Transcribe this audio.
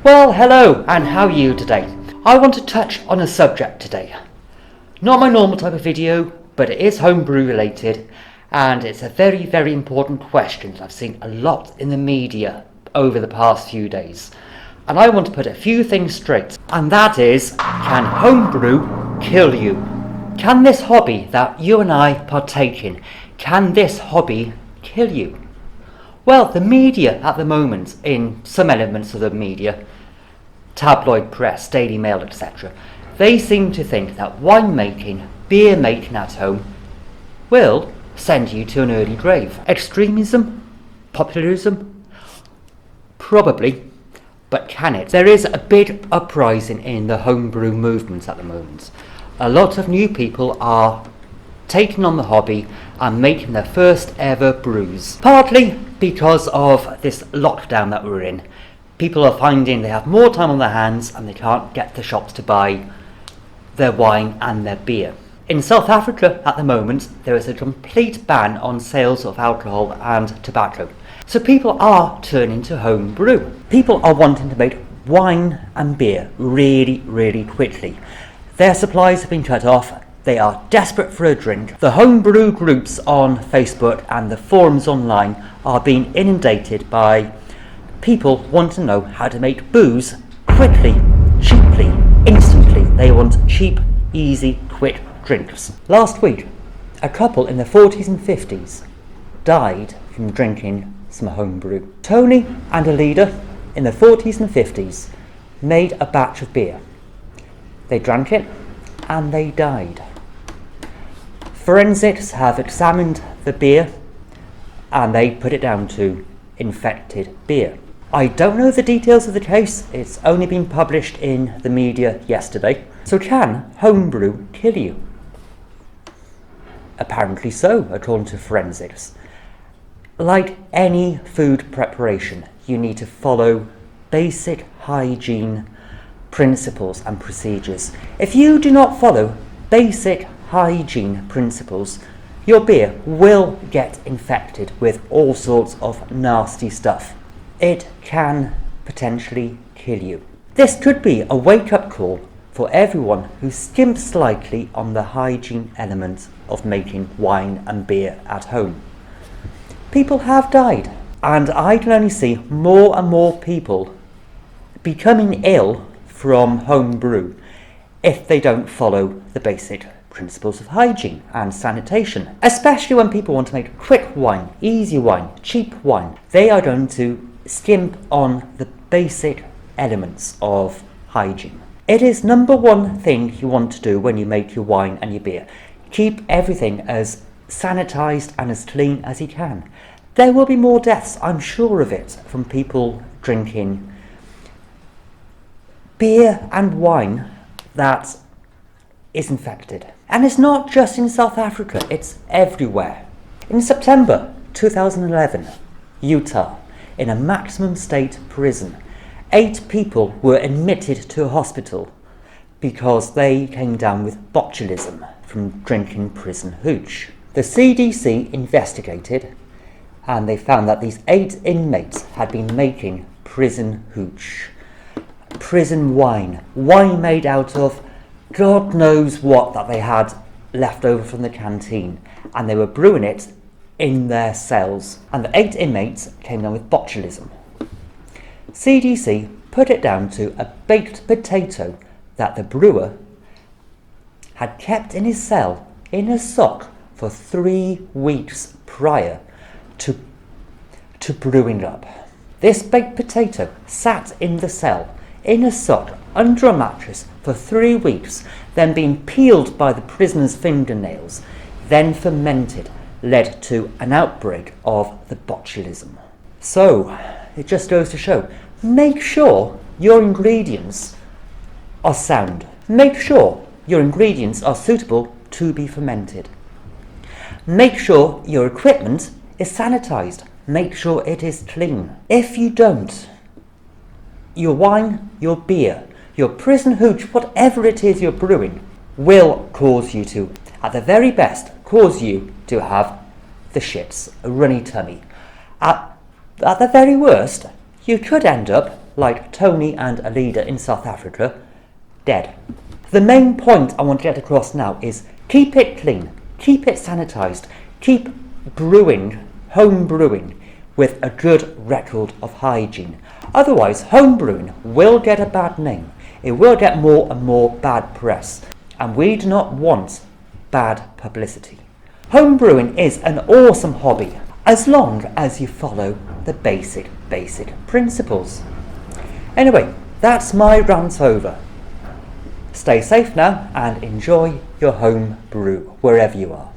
Well, hello, and how are you today? I want to touch on a subject today. Not my normal type of video, but it is homebrew related, and it's a very, very important question I've seen a lot in the media over the past few days. And I want to put a few things straight, and that is, can homebrew kill you? Can this hobby that you and I partake in, can this hobby kill you? Well, the media at the moment, in some elements of the media, tabloid press, Daily Mail, etc., they seem to think that winemaking, beer making at home, will send you to an early grave. Extremism? Populism? Probably, but can it? There is a big uprising in the homebrew movement at the moment. A lot of new people are taking on the hobby and making their first ever brews. Partly because of this lockdown that we're in. People are finding they have more time on their hands and they can't get the shops to buy their wine and their beer. In South Africa at the moment, there is a complete ban on sales of alcohol and tobacco. So people are turning to home brew. People are wanting to make wine and beer really, really quickly. Their supplies have been cut off. They are desperate for a drink. The homebrew groups on Facebook and the forums online are being inundated by people wanting to know how to make booze quickly, cheaply, instantly. They want cheap, easy, quick drinks. Last week, a couple in their 40s and 50s died from drinking some homebrew. Tony and Alida, in their 40s and 50s, made a batch of beer. They drank it and they died. Forensics have examined the beer and they put it down to infected beer. I don't know the details of the case, it's only been published in the media yesterday. So can homebrew kill you? Apparently so, according to forensics. Like any food preparation, you need to follow basic hygiene principles and procedures. If you do not follow basic hygiene principles, your beer will get infected with all sorts of nasty stuff. It can potentially kill you. This could be a wake-up call for everyone who skimps slightly on the hygiene element of making wine and beer at home. People have died, and I can only see more and more people becoming ill from home brew if they don't follow the basic principles of hygiene and sanitation. Especially when people want to make quick wine, easy wine, cheap wine. They are going to skimp on the basic elements of hygiene. It is number one thing you want to do when you make your wine and your beer. Keep everything as sanitized and as clean as you can. There will be more deaths, I'm sure of it, from people drinking beer and wine that is infected. And it's not just in South Africa, it's everywhere. In September 2011, Utah, in a maximum state prison, 8 people were admitted to a hospital because they came down with botulism from drinking prison hooch. The CDC investigated and they found that these 8 inmates had been making prison hooch, prison wine made out of God knows what that they had left over from the canteen, and they were brewing it in their cells, and the 8 inmates came down with botulism. CDC put it down to a baked potato that the brewer had kept in his cell in a sock for 3 weeks prior to brewing up. This baked potato sat in the cell in a sock under a mattress for 3 weeks, then being peeled by the prisoner's fingernails, then fermented, led to an outbreak of the botulism. So, it just goes to show, make sure your ingredients are sound. Make sure your ingredients are suitable to be fermented. Make sure your equipment is sanitized. Make sure it is clean. If you don't, your wine, your beer, your prison hooch, whatever it is you're brewing, will cause you to, at the very best, cause you to have the shits, a runny tummy. At the very worst, you could end up like Tony and Alida in South Africa, dead. The main point I want to get across now is keep it clean, keep it sanitised, keep brewing, home brewing, with a good record of hygiene. Otherwise, home brewing will get a bad name. It will get more and more bad press, and we do not want bad publicity. Home brewing is an awesome hobby, as long as you follow the basic principles. Anyway, that's my rant over. Stay safe now and enjoy your home brew wherever you are.